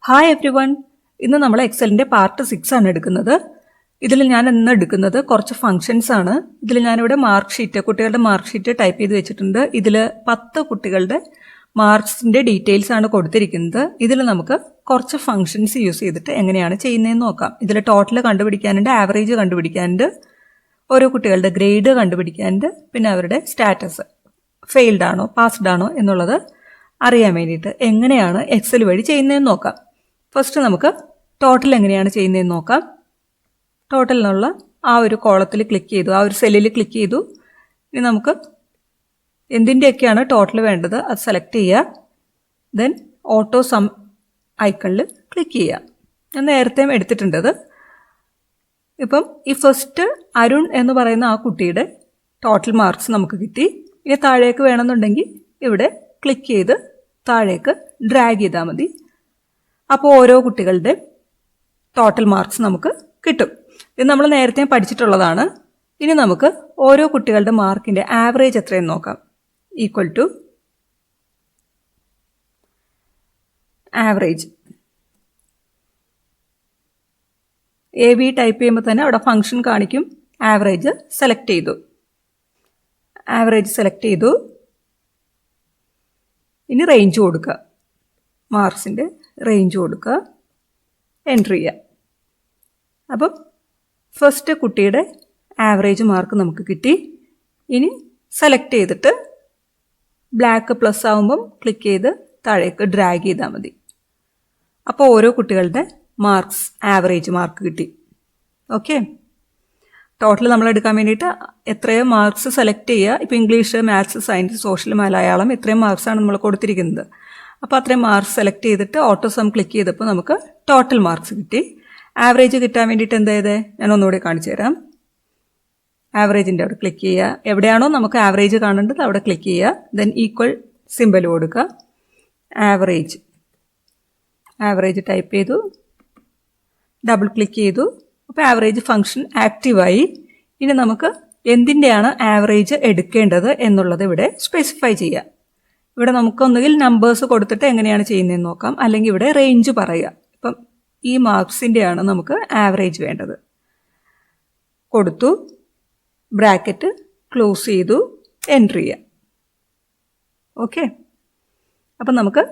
Hi every one, ഇന്ന് നമ്മൾ എക്സലിൻ്റെ part 6 ആണ് എടുക്കുന്നത്. ഇതിൽ ഞാൻ ഇന്ന് എടുക്കുന്നത് കുറച്ച് ഫങ്ഷൻസ് ആണ്. ഇതിൽ ഞാനിവിടെ കുട്ടികളുടെ മാർക്ക് ഷീറ്റ് ടൈപ്പ് ചെയ്ത് വെച്ചിട്ടുണ്ട്. ഇതിൽ 10 കുട്ടികളുടെ മാർക്സിൻ്റെ ഡീറ്റെയിൽസ് ആണ് കൊടുത്തിരിക്കുന്നത്. ഇതിൽ നമുക്ക് കുറച്ച് ഫങ്ഷൻസ് യൂസ് ചെയ്തിട്ട് എങ്ങനെയാണ് ചെയ്യുന്നതെന്ന് നോക്കാം. ഇതിൽ ടോട്ടൽ കണ്ടുപിടിക്കാനുണ്ട്, ആവറേജ് കണ്ടുപിടിക്കാനുണ്ട്, ഓരോ കുട്ടികളുടെ ഗ്രേഡ് കണ്ടുപിടിക്കാനുണ്ട്, പിന്നെ അവരുടെ സ്റ്റാറ്റസ് ഫെയിൽഡ് ആണോ പാസ്ഡ് ആണോ എന്നുള്ളത് അറിയാൻ വേണ്ടിയിട്ട് എങ്ങനെയാണ് എക്സൽ വഴി ചെയ്യുന്നതെന്ന് നോക്കാം. ഫസ്റ്റ് നമുക്ക് ടോട്ടൽ എങ്ങനെയാണ് ചെയ്യുന്നതെന്ന് നോക്കാം. ടോട്ടലിനുള്ള ആ ഒരു കോളത്തിൽ ക്ലിക്ക് ചെയ്തു, ആ ഒരു സെല്ലിൽ ക്ലിക്ക് ചെയ്തു. ഇനി നമുക്ക് എന്തിൻ്റെയൊക്കെയാണ് ടോട്ടൽ വേണ്ടത് അത് സെലക്ട് ചെയ്യുക. ദെൻ ഓട്ടോ സം ഐക്കണിൽ ക്ലിക്ക് ചെയ്യുക. ഞാൻ നേരത്തെ എടുത്തിട്ടുണ്ടത്. ഇപ്പം ഈ ഫസ്റ്റ് അരുൺ എന്ന് പറയുന്ന ആ കുട്ടിയുടെ ടോട്ടൽ മാർക്സ് നമുക്ക് കിട്ടി. ഇനി താഴേക്ക് വേണമെന്നുണ്ടെങ്കിൽ ഇവിടെ ക്ലിക്ക് ചെയ്ത് താഴേക്ക് ഡ്രാഗ് ചെയ്താൽ മതി. അപ്പോൾ ഓരോ കുട്ടികളുടെ ടോട്ടൽ മാർക്സ് നമുക്ക് കിട്ടും. ഇത് നമ്മൾ നേരത്തെ പഠിച്ചിട്ടുള്ളതാണ്. ഇനി നമുക്ക് ഓരോ കുട്ടികളുടെ മാർക്കിൻ്റെ ആവറേജ് എത്രയെന്ന് നോക്കാം. Equal to average. AB type ചെയ്യുമ്പോൾ തന്നെ അവിടെ ഫംഗ്ഷൻ കാണിക്കും. ആവറേജ് സെലക്ട് ചെയ്തു. ഇനി റേഞ്ച് കൊടുക്കുക, മാർക്സിൻ്റെ റേഞ്ച് കൊടുക്കുക, എൻ്റർ ചെയ്യുക. അപ്പം ഫസ്റ്റ് കുട്ടിയുടെ ആവറേജ് മാർക്ക് നമുക്ക് കിട്ടി. ഇനി സെലക്ട് ചെയ്തിട്ട് ബ്ലാക്ക് പ്ലസ് ആകുമ്പം ക്ലിക്ക് ചെയ്ത് താഴേക്ക് ഡ്രാഗ് ചെയ്താൽ മതി. അപ്പോൾ ഓരോ കുട്ടികളുടെ മാർക്സ് ആവറേജ് മാർക്ക് കിട്ടി. ഓക്കെ, ടോട്ടൽ നമ്മൾ എടുക്കാൻ വേണ്ടിയിട്ട് എത്രയോ മാർക്സ് സെലക്ട് ചെയ്യുക. ഇപ്പോൾ English, maths, science, social, Malayalam ഇത്രയും മാർക്സാണ് നമ്മൾ കൊടുത്തിരിക്കുന്നത്. അപ്പോൾ അത്രയും മാർക്സ് സെലക്ട് ചെയ്തിട്ട് ഓട്ടോ സം ക്ലിക്ക് ചെയ്തപ്പോൾ നമുക്ക് ടോട്ടൽ മാർക്സ് കിട്ടി. ആവറേജ് കിട്ടാൻ വേണ്ടിയിട്ട് എന്താ ചെയ്തേ, ഞാൻ ഒന്നുകൂടി കാണിച്ചു തരാം. ആവറേജിൻ്റെ അവിടെ ക്ലിക്ക് ചെയ്യുക. എവിടെയാണോ നമുക്ക് ആവറേജ് കാണേണ്ടത് അവിടെ ക്ലിക്ക് ചെയ്യുക. ദെൻ ഈക്വൽ സിമ്പൽ കൊടുക്കുക. ആവറേജ് ടൈപ്പ് ചെയ്തു, ഡബിൾ ക്ലിക്ക് ചെയ്തു. അപ്പോൾ ആവറേജ് ഫംഗ്ഷൻ ആക്റ്റീവായി. ഇനി നമുക്ക് എന്തിൻ്റെയാണ് ആവറേജ് എടുക്കേണ്ടത് എന്നുള്ളത് ഇവിടെ സ്പെസിഫൈ ചെയ്യാം. ഇവിടെ നമുക്കൊന്നുകിൽ നമ്പേഴ്സ് കൊടുത്തിട്ട് എങ്ങനെയാണ് ചെയ്യുന്നതെന്ന് നോക്കാം, അല്ലെങ്കിൽ ഇവിടെ റേഞ്ച് പറയുക. ഇപ്പം ഈ മാർക്സിൻ്റെയാണ് നമുക്ക് ആവറേജ് വേണ്ടത്. കൊടുത്തു, ബ്രാക്കറ്റ് ക്ലോസ് ചെയ്തു, എൻ്റർ ചെയ്യുക. ഓക്കെ, അപ്പം നമുക്ക്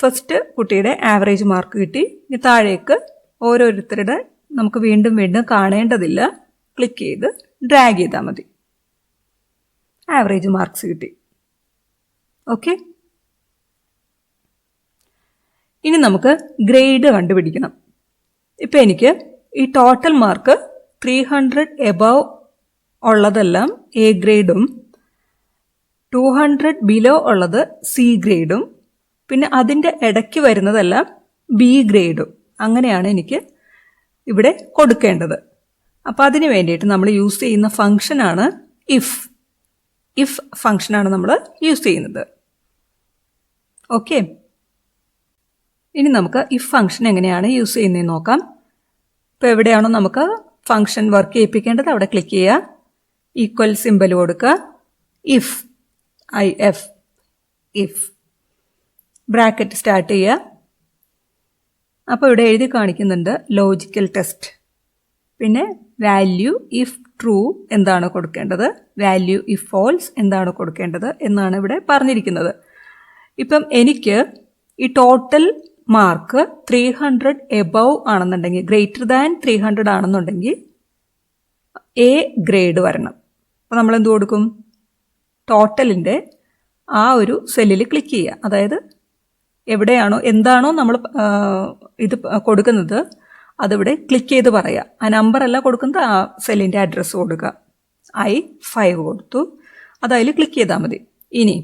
ഫസ്റ്റ് കുട്ടിയുടെ ആവറേജ് മാർക്ക് കിട്ടി. ഇനി താഴേക്ക് ഓരോരുത്തരുടെ നമുക്ക് വീണ്ടും കാണേണ്ടതില്ല. ക്ലിക്ക് ചെയ്ത് ഡ്രാഗ് ചെയ്താൽ മതി. ആവറേജ് മാർക്സ് കിട്ടി. ഓക്കെ, ഇനി നമുക്ക് ഗ്രേഡ് കണ്ടുപിടിക്കണം. ഇപ്പം എനിക്ക് ഈ ടോട്ടൽ മാർക്ക് 300 എബവ് ഉള്ളതെല്ലാം എ ഗ്രേഡും 200 ബിലോ ഉള്ളത് സി ഗ്രേഡും പിന്നെ അതിൻ്റെ ഇടയ്ക്ക് വരുന്നതെല്ലാം ബി ഗ്രേഡും അങ്ങനെയാണ് എനിക്ക് ഇവിടെ കൊടുക്കേണ്ടത്. അപ്പോൾ അതിന് വേണ്ടിയിട്ട് നമ്മൾ യൂസ് ചെയ്യുന്ന ഫംഗ്ഷനാണ് ഇഫ് ഫംഗ്ഷനാണ് നമ്മൾ യൂസ് ചെയ്യുന്നത്. ഓക്കെ, ഇനി നമുക്ക് ഇഫ് ഫംഗ്ഷൻ എങ്ങനെയാണ് യൂസ് ചെയ്യുന്നതെന്ന് നോക്കാം. ഇപ്പോൾ എവിടെയാണോ നമുക്ക് ഫംഗ്ഷൻ വർക്ക് ചെയ്യിപ്പിക്കേണ്ടത് അവിടെ ക്ലിക്ക് ചെയ്യുക. ഈക്വൽ സിമ്പൽ കൊടുക്കുക. ഇഫ് ബ്രാക്കറ്റ് സ്റ്റാർട്ട് ചെയ്യുക. അപ്പോൾ ഇവിടെ എഴുതി കാണിക്കുന്നുണ്ട് ലോജിക്കൽ ടെസ്റ്റ്. പിന്നെ വാല്യൂ ഇഫ് ട്രൂ എന്താണ് കൊടുക്കേണ്ടത്, വാല്യൂ ഇഫ് ഫോൾസ് എന്താണ് കൊടുക്കേണ്ടത് എന്നാണ് ഇവിടെ പറഞ്ഞിരിക്കുന്നത്. ഇപ്പം എനിക്ക് ഈ ടോട്ടൽ മാർക്ക് 300 എബവ് ആണെന്നുണ്ടെങ്കിൽ, ഗ്രേറ്റർ ദാൻ 300 ആണെന്നുണ്ടെങ്കിൽ എ ഗ്രേഡ് വരണം. അപ്പോൾ നമ്മൾ എന്ത് കൊടുക്കും, ടോട്ടലിൻ്റെ ആ ഒരു സെല്ലിൽ ക്ലിക്ക് ചെയ്യുക. അതായത് എവിടെയാണോ എന്താണോ നമ്മൾ ഇത് കൊടുക്കുന്നത് അതിവിടെ ക്ലിക്ക് ചെയ്ത് പറയുക. ആ നമ്പർ അല്ല കൊടുക്കുന്നത്, ആ സെല്ലിൻ്റെ അഡ്രസ്സ് കൊടുക്കുക. I5 കൊടുത്തു, അതതിൽ ക്ലിക്ക് ചെയ്താൽ മതി. ഇനി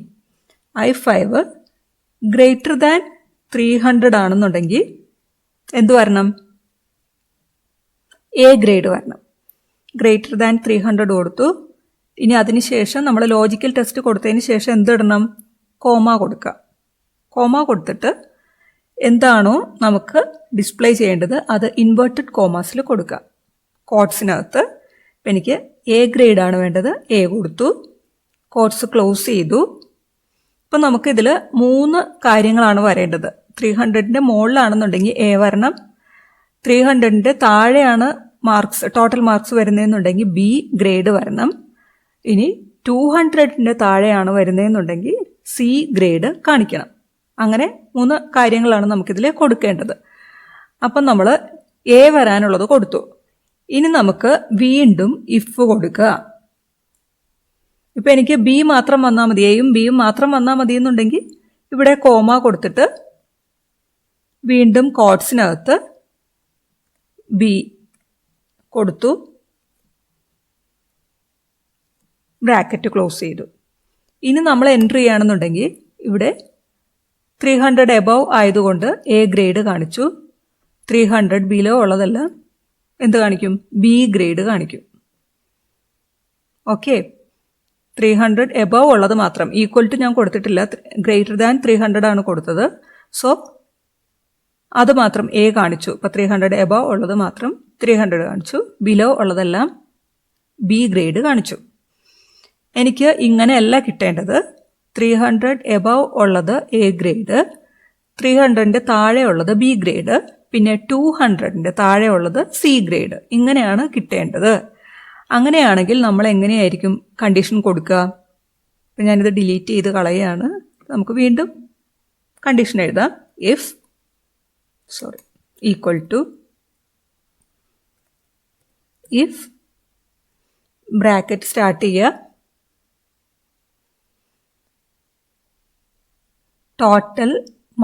I5 ഗ്രേറ്റർ ദാൻ 300 ആണെന്നുണ്ടെങ്കിൽ എന്ത് വരണം, എ ഗ്രേഡ് വരണം. ഗ്രേറ്റർ ദാൻ 300 കൊടുത്തു. ഇനി അതിന് ശേഷം നമ്മൾ ലോജിക്കൽ ടെസ്റ്റ് കൊടുത്തതിന് ശേഷം എന്തിടണം, കോമ കൊടുക്കുക. കോമ കൊടുത്തിട്ട് എന്താണോ നമുക്ക് ഡിസ്പ്ലേ ചെയ്യേണ്ടത് അത് ഇൻവേർട്ടഡ് കോമാസിൽ കൊടുക്കുക. കോട്ട്സിനകത്ത് ഇപ്പം എനിക്ക് എ ഗ്രേഡാണ് വേണ്ടത്, എ കൊടുത്തു. കോട്ട്സ് ക്ലോസ് ചെയ്തു. ഇപ്പം നമുക്കിതിൽ 3 കാര്യങ്ങളാണ് വരേണ്ടത്. 300ൻ്റെ മുകളിലാണെന്നുണ്ടെങ്കിൽ എ വരണം, 300ൻ്റെ താഴെയാണ് ടോട്ടൽ മാർക്സ് വരുന്നതെന്നുണ്ടെങ്കിൽ ബി ഗ്രേഡ് വരണം, ഇനി 200ൻ്റെ താഴെയാണ് വരുന്നതെന്നുണ്ടെങ്കിൽ സി ഗ്രേഡ് കാണിക്കണം. അങ്ങനെ 3 കാര്യങ്ങളാണ് നമുക്കിതിൽ കൊടുക്കേണ്ടത്. അപ്പം നമ്മൾ എ വരാനുള്ളത് കൊടുത്തു. ഇനി നമുക്ക് വീണ്ടും ഇഫ് കൊടുക്കുക. ഇപ്പം എനിക്ക് ബി മാത്രം വന്നാൽ മതി, എയും ബിയും മാത്രം വന്നാൽ മതി എന്നുണ്ടെങ്കിൽ ഇവിടെ കോമ കൊടുത്തിട്ട് വീണ്ടും കോട്സിനകത്ത് ബി കൊടുത്തു, ബ്രാക്കറ്റ് ക്ലോസ് ചെയ്തു. ഇനി നമ്മൾ എൻട്രി ചെയ്യുകയാണെന്നുണ്ടെങ്കിൽ ഇവിടെ 300 എബവ് ആയതുകൊണ്ട് എ ഗ്രേഡ് കാണിച്ചു, 300 ബിലോ ഉള്ളതെല്ലാം എന്ത് കാണിക്കും? ബി ഗ്രേഡ് കാണിക്കും. ഓക്കെ, 300 എബവ് ഉള്ളത് മാത്രം, ഈക്വൽ ടു ഞാൻ കൊടുത്തിട്ടില്ല, ഗ്രേറ്റർ ദാൻ 300 ആണ് കൊടുത്തത്. സോ അത് മാത്രം എ കാണിച്ചു. ഇപ്പം 300 എബവ് ഉള്ളത് മാത്രം 300 കാണിച്ചു, ബിലോ ഉള്ളതെല്ലാം ബി ഗ്രേഡ് കാണിച്ചു. എനിക്ക് ഇങ്ങനെയല്ല കിട്ടേണ്ടത്. 300 എബവ് ഉള്ളത് എ ഗ്രേഡ്, 300ൻ്റെ താഴെ ഉള്ളത് ബി ഗ്രേഡ്, പിന്നെ 200ൻ്റെ താഴെ ഉള്ളത് സി ഗ്രേഡ്. ഇങ്ങനെയാണ് കിട്ടേണ്ടത്. അങ്ങനെയാണെങ്കിൽ നമ്മൾ എങ്ങനെയായിരിക്കും കണ്ടീഷൻ കൊടുക്കുക? അപ്പം ഞാനിത് ഡിലീറ്റ് ചെയ്ത് കളയുകയാണ്. നമുക്ക് വീണ്ടും കണ്ടീഷൻ എഴുതാം. If equal to if bracket start ചെയ്യുക, ടോട്ടൽ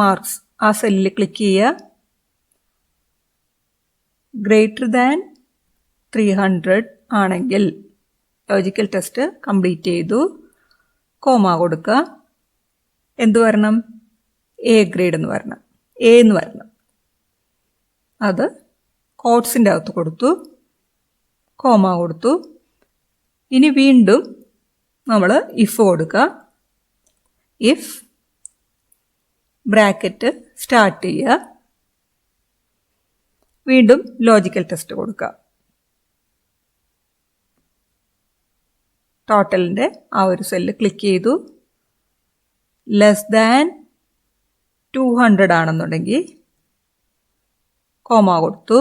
മാർക്സ് ആ സെല്ലിൽ ക്ലിക്ക് ചെയ്യുക, ഗ്രേറ്റർ ദാൻ 300 ആണെങ്കിൽ ലോജിക്കൽ ടെസ്റ്റ് കംപ്ലീറ്റ് ചെയ്തു, കോമ കൊടുക്കുക. എന്ത് വരണം? എ ഗ്രേഡ് എന്ന് വരണം, എ എന്ന് വരണം. അത് കോട്സിൻ്റെ അകത്ത് കൊടുത്തു, കോമ കൊടുത്തു. ഇനി വീണ്ടും നമ്മൾ ഇഫ് കൊടുക്കുക. ഇഫ് ബ്രാക്കറ്റ് സ്റ്റാർട്ട് ചെയ്യുക, വീണ്ടും ലോജിക്കൽ ടെസ്റ്റ് കൊടുക്കുക. ടോട്ടലിൻ്റെ ആ ഒരു സെല്ല് ക്ലിക്ക് ചെയ്തു, ലെസ് ദാൻ 200 ആണെന്നുണ്ടെങ്കിൽ കോമ കൊടുത്തു,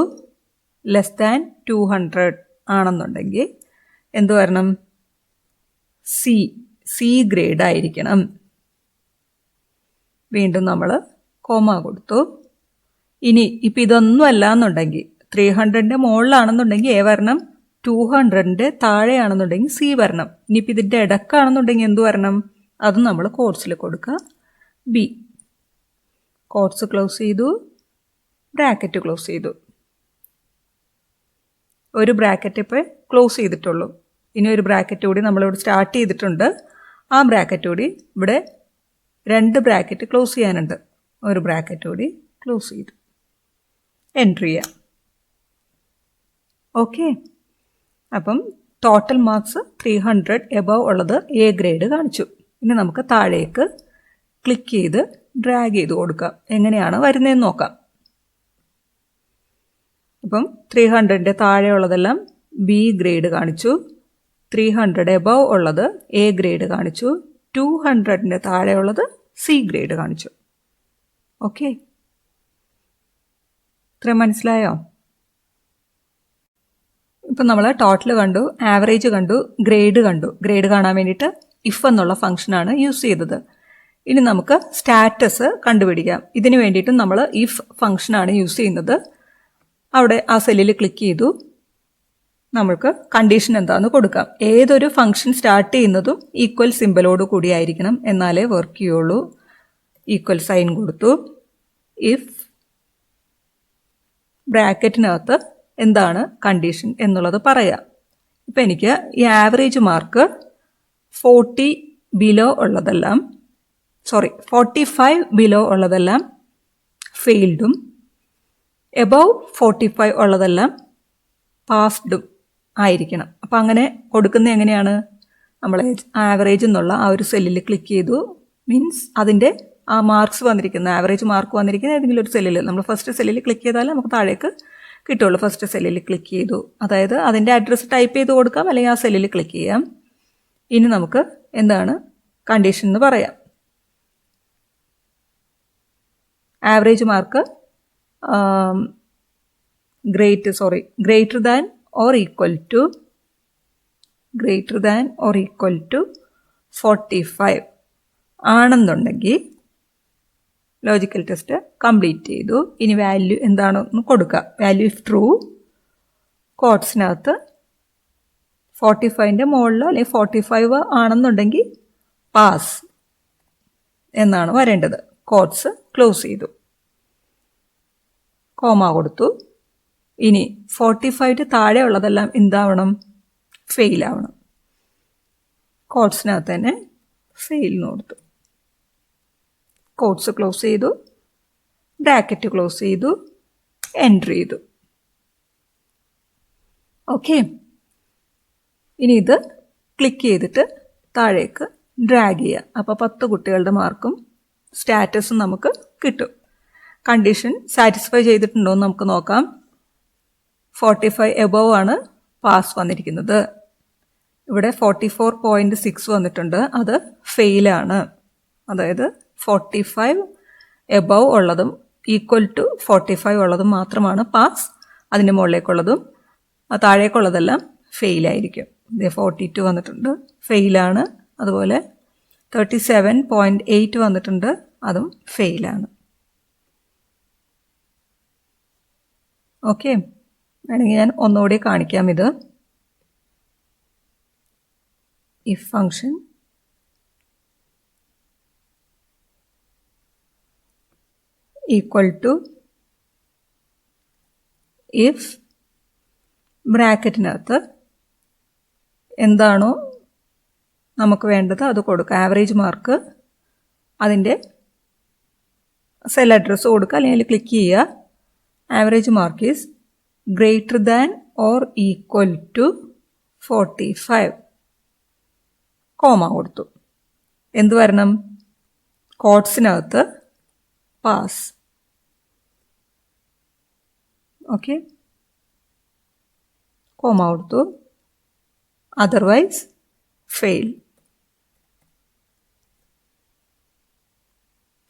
ലെസ് ദാൻ 200 ആണെന്നുണ്ടെങ്കിൽ എന്ത് വരണം? സി ഗ്രേഡ് ആയിരിക്കണം. വീണ്ടും നമ്മൾ കോമ കൊടുത്തു. ഇനി ഇപ്പം ഇതൊന്നും അല്ല എന്നുണ്ടെങ്കിൽ 300ൻ്റെ മുകളിലാണെന്നുണ്ടെങ്കിൽ എ വരണം, 200ൻ്റെ താഴെയാണെന്നുണ്ടെങ്കിൽ സി വരണം. ഇനിയിപ്പോൾ ഇതിൻ്റെ ഇടക്കാണെന്നുണ്ടെങ്കിൽ എന്ത് വരണം? അത് നമ്മൾ കോട്സിൽ കൊടുക്കുക, ബി. കോട്സ് ക്ലോസ് ചെയ്തു, ബ്രാക്കറ്റ് ക്ലോസ് ചെയ്തു. ഒരു ബ്രാക്കറ്റ് ഇപ്പോൾ ക്ലോസ് ചെയ്തിട്ടുള്ളൂ. ഇനി ഒരു ബ്രാക്കറ്റ് കൂടി നമ്മളിവിടെ സ്റ്റാർട്ട് ചെയ്തിട്ടുണ്ട്. ആ ബ്രാക്കറ്റ് കൂടി ഇവിടെ 2 ബ്രാക്കറ്റ് ക്ലോസ് ചെയ്യാനുണ്ട്. ഒരു ബ്രാക്കറ്റ് കൂടി ക്ലോസ് ചെയ്തു, എൻട്രി ചെയ്യാം. ഓക്കെ, അപ്പം ടോട്ടൽ മാർക്സ് 300 എബവ് ഉള്ളത് എ ഗ്രേഡ് കാണിച്ചു. ഇനി നമുക്ക് താഴേക്ക് ക്ലിക്ക് ചെയ്ത് ഡ്രാഗ് ചെയ്ത് കൊടുക്കാം. എങ്ങനെയാണ് വരുന്നതെന്ന് നോക്കാം. അപ്പം 300ൻ്റെ താഴെയുള്ളതെല്ലാം ബി ഗ്രേഡ് കാണിച്ചു, 300 എബവ് ഉള്ളത് എ ഗ്രേഡ് കാണിച്ചു, 200ൻ്റെ താഴെയുള്ളത് സി ഗ്രേഡ് കാണിച്ചു. ഓക്കെ, ഇത്രയും മനസ്സിലായോ? ഇപ്പം നമ്മൾ ടോട്ടൽ കണ്ടു, ആവറേജ് കണ്ടു, ഗ്രേഡ് കണ്ടു. ഗ്രേഡ് കാണാൻ വേണ്ടിയിട്ട് ഇഫ് എന്നുള്ള ഫംഗ്ഷനാണ് യൂസ് ചെയ്തത്. ഇനി നമുക്ക് സ്റ്റാറ്റസ് കണ്ടുപിടിക്കാം. ഇതിന് വേണ്ടിയിട്ട് നമ്മൾ ഇഫ് ഫംഗ്ഷനാണ് യൂസ് ചെയ്യുന്നത്. അവിടെ ആ സെല്ലിൽ ക്ലിക്ക് ചെയ്തു, നമ്മൾക്ക് കണ്ടീഷൻ എന്താണെന്ന് കൊടുക്കാം. ഏതൊരു ഫംഗ്ഷൻ സ്റ്റാർട്ട് ചെയ്യുന്നതും ഈക്വൽ സിമ്പലോട് കൂടിയായിരിക്കണം, എന്നാലേ വർക്ക് ചെയ്യുള്ളൂ. ഈക്വൽ സൈൻ കൊടുത്തു. ഇഫ് ബ്രാക്കറ്റിനകത്ത് എന്താണ് കണ്ടീഷൻ എന്നുള്ളത് പറയാം. ഇപ്പം എനിക്ക് ഈ ആവറേജ് മാർക്ക് 40 ബിലോ ഉള്ളതെല്ലാം 45 ബിലോ ഉള്ളതെല്ലാം ഫെയിൽഡും എബവ് 45 ഉള്ളതെല്ലാം പാസ്ഡും ആയിരിക്കണം. അപ്പം അങ്ങനെ കൊടുക്കുന്നത് എങ്ങനെയാണ്? നമ്മൾ ആവറേജ് എന്നുള്ള ആ ഒരു സെല്ലിൽ ക്ലിക്ക് ചെയ്തു, മീൻസ് അതിൻ്റെ ആ മാർക്സ് വന്നിരിക്കുന്ന ആവറേജ് മാർക്ക് വന്നിരിക്കുന്ന ഏതെങ്കിലും ഒരു സെല്ലിൽ നമ്മൾ ഫസ്റ്റ് സെല്ലിൽ ക്ലിക്ക് ചെയ്താൽ നമുക്ക് താഴേക്ക് കിട്ടുള്ളൂ. ഫസ്റ്റ് സെല്ലിൽ ക്ലിക്ക് ചെയ്തു, അതായത് അതിൻ്റെ അഡ്രസ്സ് ടൈപ്പ് ചെയ്ത് കൊടുക്കാം, അല്ലെങ്കിൽ ആ സെല്ലിൽ ക്ലിക്ക് ചെയ്യാം. ഇനി നമുക്ക് എന്താണ് കണ്ടീഷൻ എന്ന് പറയാം. Average mark greater than or equal to 45 ആണെന്നുണ്ടെങ്കിൽ ലോജിക്കൽ ടെസ്റ്റ് കംപ്ലീറ്റ് ചെയ്തു. ഇനി വാല്യൂ എന്താണെന്ന് കൊടുക്കുക. വാല്യൂ ഇഫ് ട്രൂ, കോട്ട്സിനകത്ത് 45ൻ്റെ മുകളിലോ അല്ലെങ്കിൽ 45 ആണെന്നുണ്ടെങ്കിൽ പാസ് എന്നാണ് വരേണ്ടത്. കോട്ട്സ് ക്ലോസ് ചെയ്തു, കോമ കൊടുത്തു. ഇനി 45 താഴെ ഉള്ളതെല്ലാം എന്താവണം? ഫെയിലാവണം. കോട്ട്സിനകത്ത് തന്നെ ഫെയിലിന് കൊടുത്തു. കോട്ട്സ് ക്ലോസ് ചെയ്തു, ബ്രാക്കറ്റ് ക്ലോസ് ചെയ്തു, എൻ്റർ ചെയ്തു. ഓക്കെ. ഇനി ഇത് ക്ലിക്ക് ചെയ്തിട്ട് താഴേക്ക് ഡ്രാഗ് ചെയ്യുക. അപ്പോൾ 10 കുട്ടികളുടെ മാർക്കും സ്റ്റാറ്റസും നമുക്ക് കിട്ടും. കണ്ടീഷൻ സാറ്റിസ്ഫൈ ചെയ്തിട്ടുണ്ടോ എന്ന് നമുക്ക് നോക്കാം. 45 എബവ് ആണ് പാസ് വന്നിരിക്കുന്നത്. ഇവിടെ 44.6 വന്നിട്ടുണ്ട്, അത് ഫെയിലാണ്. അതായത് 45 എബവ് ഉള്ളതും ഈക്വൽ ടു 45 ഉള്ളതും മാത്രമാണ് പാസ്. അതിൻ്റെ മുകളിലേക്കുള്ളതും താഴേക്കുള്ളതെല്ലാം ഫെയിലായിരിക്കും. 42 വന്നിട്ടുണ്ട്, ഫെയിലാണ്. അതുപോലെ 37.8 വന്നിട്ടുണ്ട്, അതും ഫെയിലാണ്. ഓക്കെ. വേണമെങ്കിൽ ഞാൻ ഒന്നുകൂടി കാണിക്കാം. ഇത് if function equal to if ബ്രാക്കറ്റിനകത്ത് എന്താണോ നമുക്ക് വേണ്ടത് അത് കൊടുക്കുക. ആവറേജ് മാർക്ക്, അതിൻ്റെ സെൽ അഡ്രസ്സ് കൊടുക്കുക, അല്ലെങ്കിൽ ക്ലിക്ക് ചെയ്യുക. Average mark is greater than or equal to 45, comma കൊടുത്തു. എന്ത് വരണം? കോട്ട്സിനകത്ത് പാസ്. ഓക്കെ, കോമ കൊടുത്തു. Otherwise fail.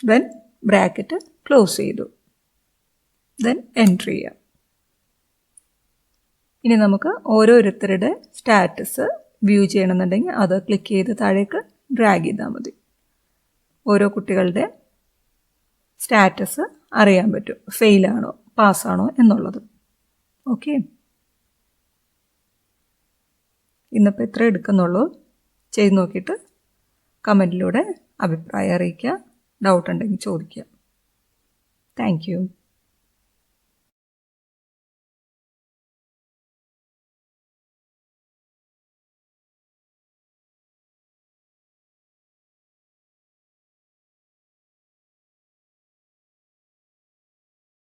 Then bracket close ചെയ്തു. ദെൻ എൻ്റർ ചെയ്യാം. ഇനി നമുക്ക് ഓരോരുത്തരുടെ സ്റ്റാറ്റസ് വ്യൂ ചെയ്യണമെന്നുണ്ടെങ്കിൽ അത് ക്ലിക്ക് ചെയ്ത് താഴേക്ക് ഡ്രാഗ് ചെയ്താൽ മതി. ഓരോ കുട്ടികളുടെ സ്റ്റാറ്റസ് അറിയാൻ പറ്റും, ഫെയിലാണോ പാസ്സാണോ എന്നുള്ളത്. ഓക്കെ, ഇന്നിപ്പോൾ ഇത്ര എടുക്കുന്നുള്ളൂ. ചെയ്ത് നോക്കിയിട്ട് കമൻറ്റിലൂടെ അഭിപ്രായം അറിയിക്കുക. ഡൗട്ട് ഉണ്ടെങ്കിൽ ചോദിക്കുക. Thank you.